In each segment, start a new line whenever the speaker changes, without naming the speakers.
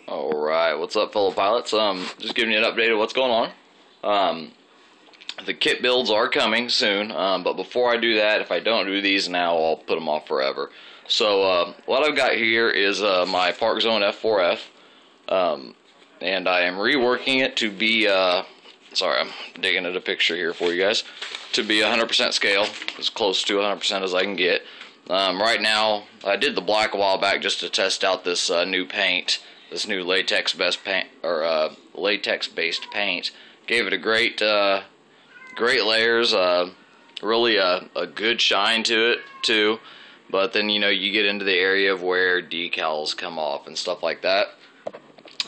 Alright, what's up, fellow pilots? Just giving you an update of what's going on. The kit builds are coming soon, but before I do that, if I don't do these now, I'll put them off forever. So, what I've got here is my Parkzone F4F, and I am reworking it to be, sorry, I'm digging at a picture here for you guys, to be 100% scale, as close to 100% as I can get. Right now, I did the black a while back just to test out this new paint. This new latex-based paint, latex-based paint. Gave it a great layers. Really a good shine to it too. But then you get into the area of where decals come off and stuff like that,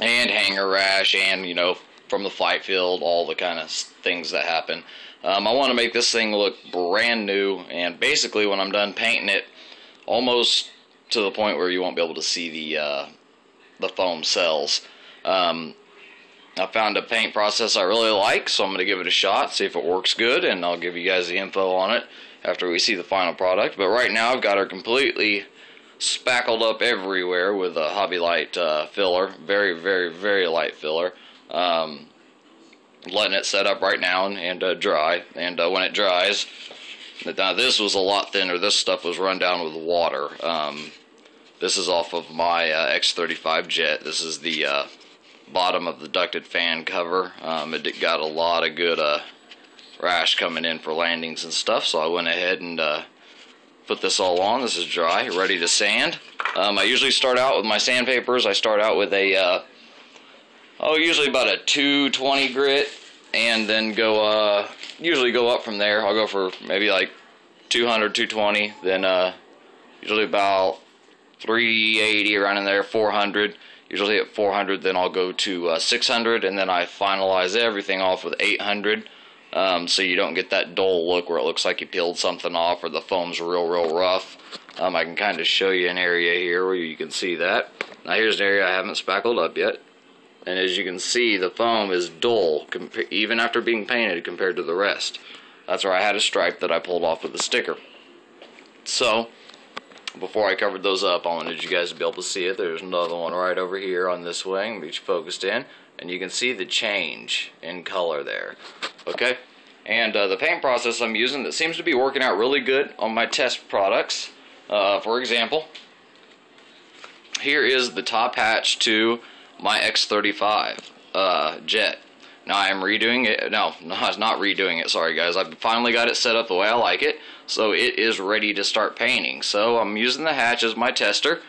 and hanger rash, and from the flight field, all the kind of things that happen. I want to make this thing look brand new, and basically when I'm done painting it, almost to the point where you won't be able to see the foam cells. I found a paint process I really like, so I'm going to give it a shot, see if it works good, and I'll give you guys the info on it after we see the final product. But right now I've got her completely spackled up everywhere with a Hobby Light filler, very, very, very light filler. Letting it set up right now and dry, and when it dries, now this was a lot thinner. This stuff was run down with water. This is off of my X35 jet. This is the bottom of the ducted fan cover. It got a lot of good rash coming in for landings and stuff, so I went ahead and put this all on. This is dry, ready to sand. I usually start out with my sandpapers. I start out with a, usually about a 220 grit, and then usually go up from there. I'll go for maybe like 200, 220, then usually about 380 around in there, 400. Usually at 400, then I'll go to 600, and then I finalize everything off with 800, so you don't get that dull look where it looks like you peeled something off or the foam's real rough. I can kind of show you an area here where you can see that. Now here's an area I haven't spackled up yet, and as you can see, the foam is dull, even after being painted, compared to the rest. That's where I had a stripe that I pulled off with the sticker. So, before I covered those up, I wanted you guys to be able to see it. There's another one right over here on this wing, which focused in, and you can see the change in color there. Okay, and the paint process I'm using that seems to be working out really good on my test products. For example, here is the top hatch to my X35 jet. Now I am redoing it. No, it's not redoing it. Sorry guys, I finally got it set up the way I like it, so it is ready to start painting. So I'm using the hatch as my tester,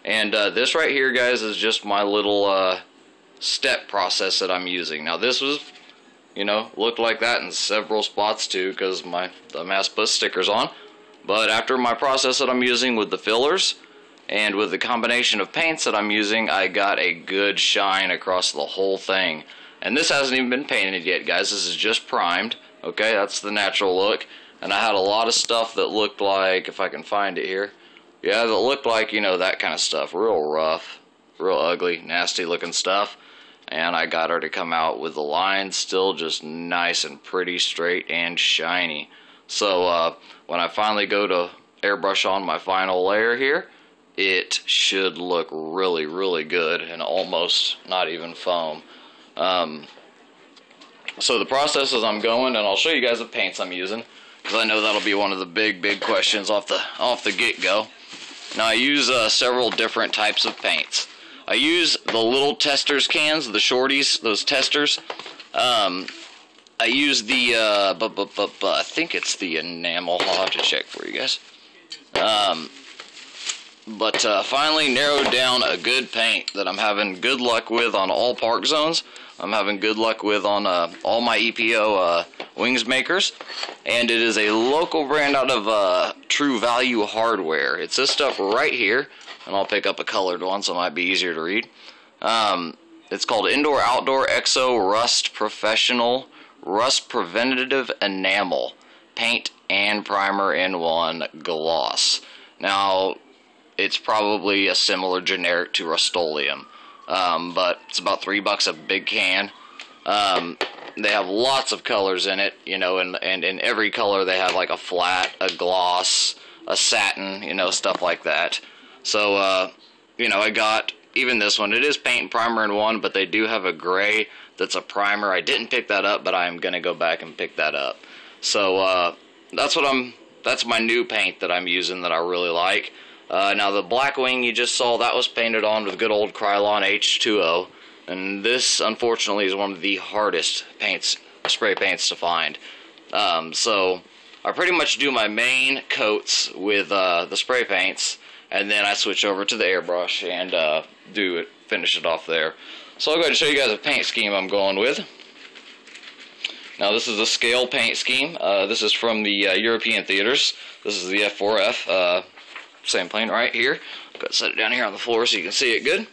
and this right here, guys, is just my little step process that I'm using. Now this was, looked like that in several spots too, because the mass put stickers on. But after my process that I'm using with the fillers, and with the combination of paints that I'm using, I got a good shine across the whole thing. And this hasn't even been painted yet, guys. This is just primed. Okay, that's the natural look. And I had a lot of stuff that looked like, if I can find it here, yeah, that looked like, that kind of stuff. Real rough, real ugly, nasty looking stuff. And I got her to come out with the lines still just nice and pretty, straight and shiny. So when I finally go to airbrush on my final layer here, it should look really, really good and almost not even foam. So the process as I'm going, and I'll show you guys the paints I'm using, because I know that'll be one of the big questions off the get-go. Now I use several different types of paints. I use the little testers cans, the shorties, those testers. I use the I think it's the enamel. I'll have to check for you guys. But finally narrowed down a good paint that I'm having good luck with on all Parkzones. I'm having good luck with on all my EPO wings makers, and it is a local brand out of True Value Hardware. It's this stuff right here, and I'll pick up a colored one so it might be easier to read. It's called Indoor Outdoor Exo Rust Professional Rust Preventative Enamel Paint and Primer in One Gloss. Now, it's probably a similar generic to Rust-Oleum, but it's about $3 a big can. They have lots of colors in it, and in every color they have like a flat, a gloss, a satin, stuff like that. So, I got even this one, it is paint and primer in one, but they do have a gray that's a primer. I didn't pick that up, but I'm gonna go back and pick that up. So that's my new paint that I'm using that I really like. Now the black wing you just saw, that was painted on with good old Krylon H2O, and this unfortunately is one of the hardest spray paints to find. So I pretty much do my main coats with the spray paints, and then I switch over to the airbrush and finish it off there. So I'll go ahead and show you guys a paint scheme I'm going with. Now this is a scale paint scheme. This is from the European theaters. This is the F4F. Same plane right here. Go ahead and set it down here on the floor so you can see it good.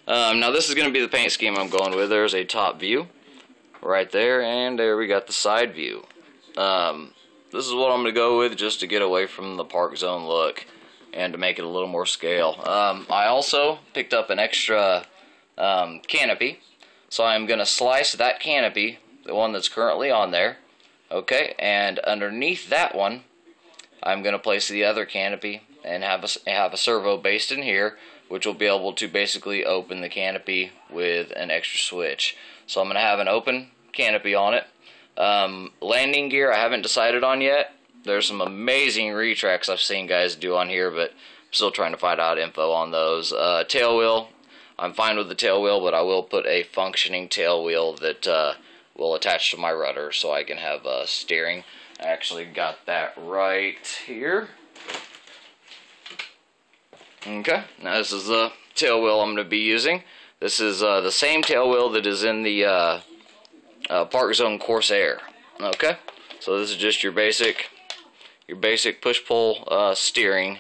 Now this is going to be the paint scheme I'm going with. There's a top view right there, and there we got the side view. This is what I'm going to go with just to get away from the Parkzone look and to make it a little more scale. I also picked up an extra canopy, so I'm going to slice that canopy, the one that's currently on there, okay, and underneath that one I'm going to place the other canopy and have a servo based in here, which will be able to basically open the canopy with an extra switch. So I'm going to have an open canopy on it. Landing gear I haven't decided on yet. There's some amazing retracts I've seen guys do on here, but I'm still trying to find out info on those. Tail wheel, I'm fine with the tail wheel, but I will put a functioning tail wheel that will attach to my rudder so I can have steering. I actually got that right here. Okay, now this is the tail wheel I'm going to be using. This is the same tail wheel that is in the Parkzone Corsair. Okay, so this is just your basic push-pull steering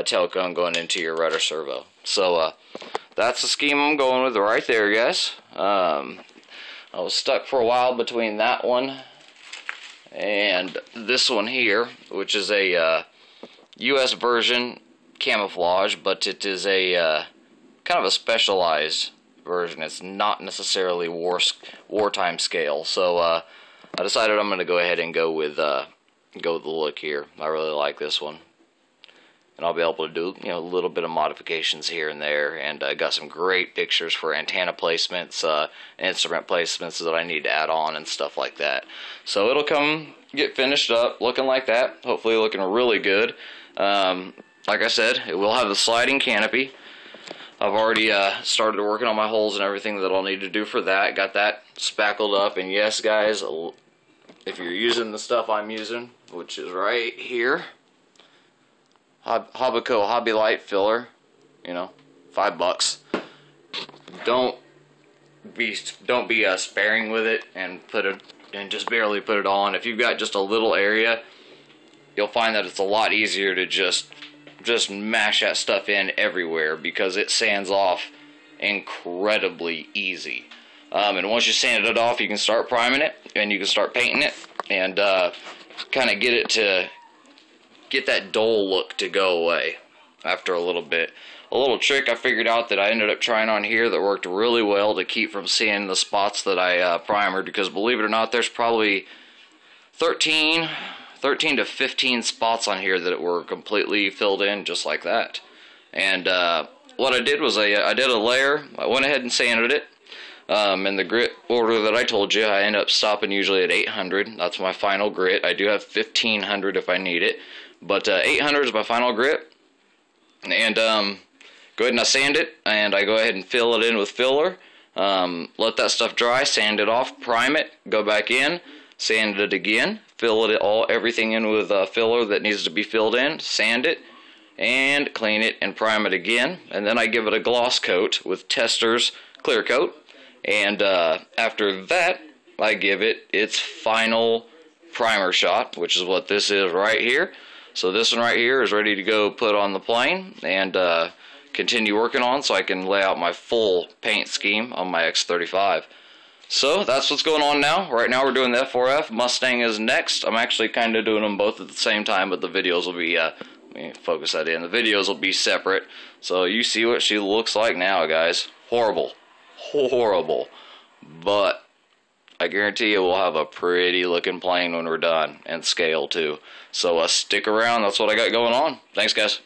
tail cone going into your rudder servo. So that's the scheme I'm going with right there, guys. I was stuck for a while between that one and this one here, which is a US version camouflage, but it is a kind of a specialized version. It's not necessarily wartime scale. So I decided I'm going to go ahead and go with the look here. I really like this one, and I'll be able to do a little bit of modifications here and there. And I got some great pictures for antenna placements, instrument placements that I need to add on and stuff like that. So it'll get finished up looking like that. Hopefully looking really good. Like I said, it will have the sliding canopy. I've already started working on my holes and everything that I'll need to do for that. Got that spackled up. And yes, guys, if you're using the stuff I'm using, which is right here, Hobbico Hobby Light filler, $5. Don't be sparing with it and just barely put it on. If you've got just a little area, you'll find that it's a lot easier to just mash that stuff in everywhere, because it sands off incredibly easy. And once you sand it off, you can start priming it and you can start painting it and kind of get that dull look to go away after a little bit. A little trick I figured out that I ended up trying on here that worked really well to keep from seeing the spots that I primered, because believe it or not, there's probably 13 to 15 spots on here that were completely filled in just like that. And what I did was I did a layer. I went ahead and sanded it. In the grit order that I told you, I end up stopping usually at 800. That's my final grit. I do have 1500 if I need it, but 800 is my final grit. And go ahead and I sand it, and I go ahead and fill it in with filler. Let that stuff dry, sand it off, prime it, go back in, sand it again, fill everything in with filler that needs to be filled in, sand it, and clean it and prime it again. And then I give it a gloss coat with Tester's clear coat. And after that, I give it its final primer shot, which is what this is right here. So this one right here is ready to go put on the plane and continue working on, so I can lay out my full paint scheme on my X35. So that's what's going on now. Right now we're doing the F4F. Mustang is next. I'm actually kind of doing them both at the same time, but the videos will be, let me focus that in. The videos will be separate. So you see what she looks like now, guys. Horrible. Horrible. But I guarantee you we'll have a pretty looking plane when we're done, and scale too. So stick around. That's what I got going on. Thanks, guys.